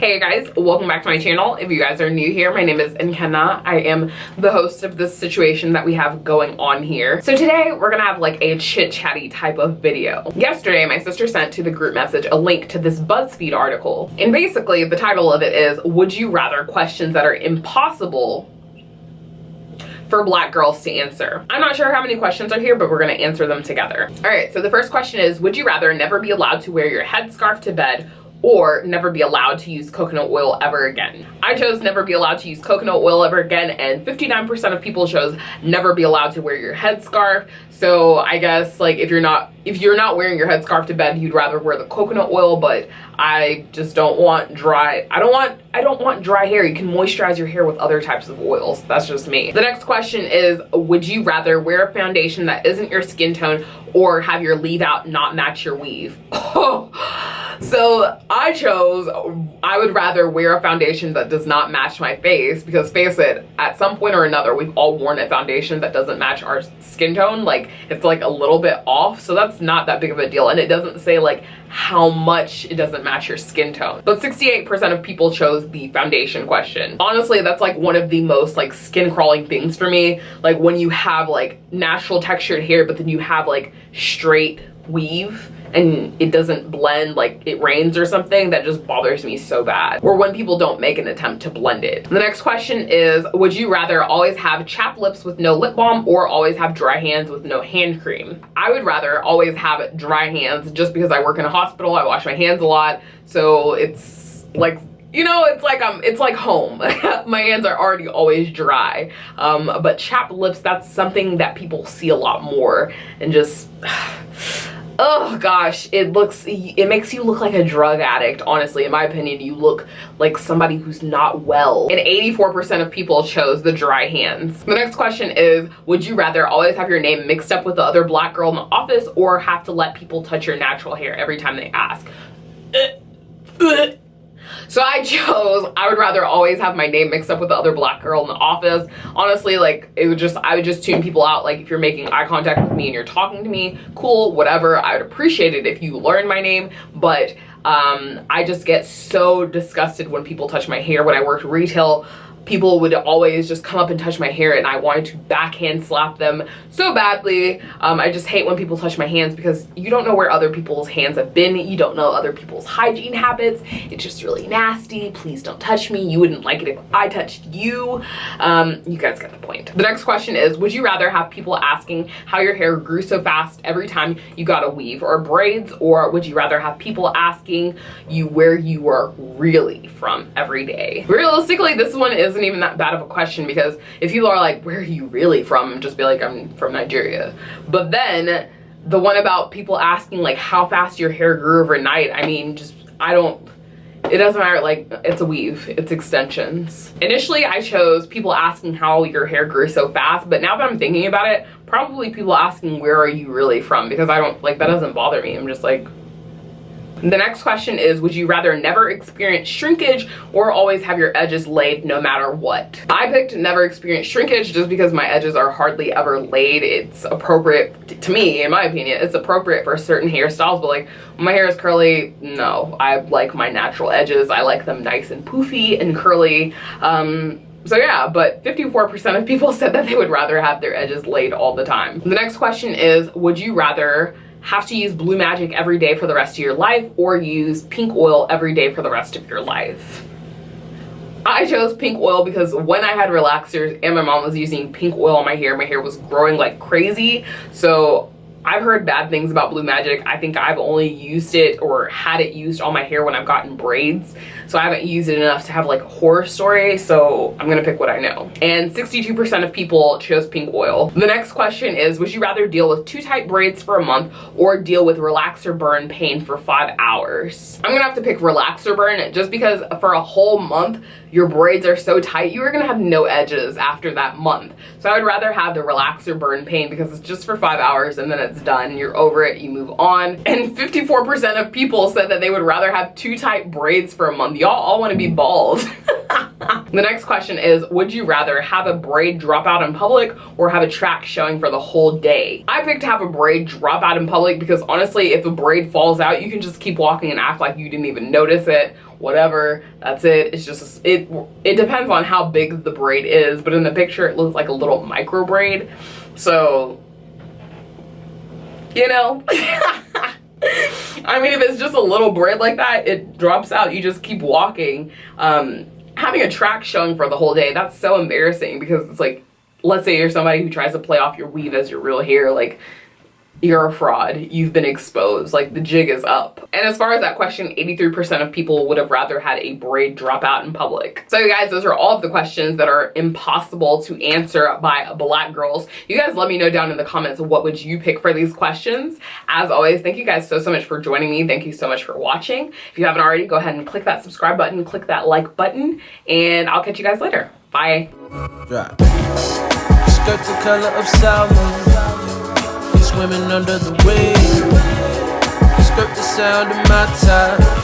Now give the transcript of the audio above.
Hey guys, welcome back to my channel. If you guys are new here, my name is Nkenna. I am the host of this situation that we have going on here. So today we're gonna have like a chit chatty type of video. Yesterday, my sister sent to the group message a link to this Buzzfeed article. And basically the title of it is, would you rather questions that are impossible for Black girls to answer. I'm not sure how many questions are here, but we're gonna answer them together. All right, so the first question is, would you rather never be allowed to wear your headscarf to bed or never be allowed to use coconut oil ever again? I chose never be allowed to use coconut oil ever again, and 59% of people chose never be allowed to wear your headscarf. So I guess like if you're not wearing your headscarf to bed, you'd rather wear the coconut oil, but I just don't want dry, I don't want dry hair. You can moisturize your hair with other types of oils. That's just me. The next question is, would you rather wear a foundation that isn't your skin tone or have your leave out not match your weave? So I chose, I would rather wear a foundation that does not match my face, because face it, at some point or another, we've all worn a foundation that doesn't match our skin tone. Like it's like a little bit off, so that's not that big of a deal. And it doesn't say like how much it doesn't match your skin tone. But 68% of people chose the foundation question. Honestly, that's like one of the most like skin crawling things for me. Like when you have like natural textured hair, but then you have like straight weave and it doesn't blend, like it rains or something, that just bothers me so bad. Or when people don't make an attempt to blend it. The next question is, would you rather always have chapped lips with no lip balm or always have dry hands with no hand cream? I would rather always have dry hands, just because I work in a hospital, I wash my hands a lot, so it's like, you know, it's like home. My hands are already always dry. But chapped lips, that's something that people see a lot more, and just oh gosh, it makes you look like a drug addict. Honestly, in my opinion, you look like somebody who's not well. And 84% of people chose the dry hands. The next question is, would you rather always have your name mixed up with the other Black girl in the office or have to let people touch your natural hair every time they ask? So I chose, I would rather always have my name mixed up with the other Black girl in the office. Honestly, like I would just tune people out. Like if you're making eye contact with me and you're talking to me, cool, whatever. I would appreciate it if you learn my name, but I just get so disgusted when people touch my hair. When I worked retail, people would always just come up and touch my hair and I wanted to backhand slap them so badly. I just hate when people touch my hands, because you don't know where other people's hands have been. You don't know other people's hygiene habits. It's just really nasty. Please don't touch me. You wouldn't like it if I touched you. You guys get the point. The next question is, would you rather have people asking how your hair grew so fast every time you got a weave or braids, or would you rather have people asking you where you were really from every day? Realistically, this one isn't even that bad of a question, because if people are like, where are you really from, just be like, I'm from Nigeria. But then the one about people asking like how fast your hair grew overnight, I mean, just it doesn't matter, like it's a weave, it's extensions. Initially I chose people asking how your hair grew so fast, but now that I'm thinking about it, probably people asking where are you really from, because I don't like, that doesn't bother me. I'm just like. The next question is, would you rather never experience shrinkage or always have your edges laid no matter what? I picked never experience shrinkage just because my edges are hardly ever laid. It's appropriate, to me, in my opinion, it's appropriate for certain hairstyles, but like when my hair is curly, no. I like my natural edges. I like them nice and poofy and curly. So yeah, but 54% of people said that they would rather have their edges laid all the time. The next question is, would you rather have to use Blue Magic every day for the rest of your life or use pink oil every day for the rest of your life? I chose pink oil because when I had relaxers and my mom was using pink oil on my hair was growing like crazy. So I've heard bad things about Blue Magic. I think I've only used it or had it used on my hair when I've gotten braids. So I haven't used it enough to have like a horror story. So I'm gonna pick what I know. And 62% of people chose pink oil. The next question is, would you rather deal with 2 tight braids for a month or deal with relaxer burn pain for 5 hours? I'm gonna have to pick relaxer burn, just because for a whole month, your braids are so tight, you are gonna have no edges after that month. So I would rather have the relaxer burn pain, because it's just for 5 hours and then it's done, you're over it, you move on. And 54% of people said that they would rather have 2 tight braids for a month. Y'all all want to be bald. The next question is, would you rather have a braid drop out in public or have a track showing for the whole day? I picked to have a braid drop out in public because honestly, if a braid falls out, you can just keep walking and act like you didn't even notice it. Whatever, that's it. It's just, it depends on how big the braid is, but in the picture it looks like a little micro braid. So, you know. I mean, if it's just a little braid like that, it drops out, you just keep walking. Having a track showing for the whole day, that's so embarrassing because it's like, let's say you're somebody who tries to play off your weave as your real hair, like, you're a fraud, you've been exposed, like the jig is up. And as far as that question, 83% of people would have rather had a braid drop out in public. So you guys, those are all of the questions that are impossible to answer by black girls. You guys let me know down in the comments, what would you pick for these questions? As always, thank you guys so much for joining me. Thank you so much for watching. If you haven't already, go ahead and click that subscribe button, click that like button, and I'll catch you guys later. Bye. Drop. Skirt the color of salmon. Swimming under the waves. Skirt the sound of my tie.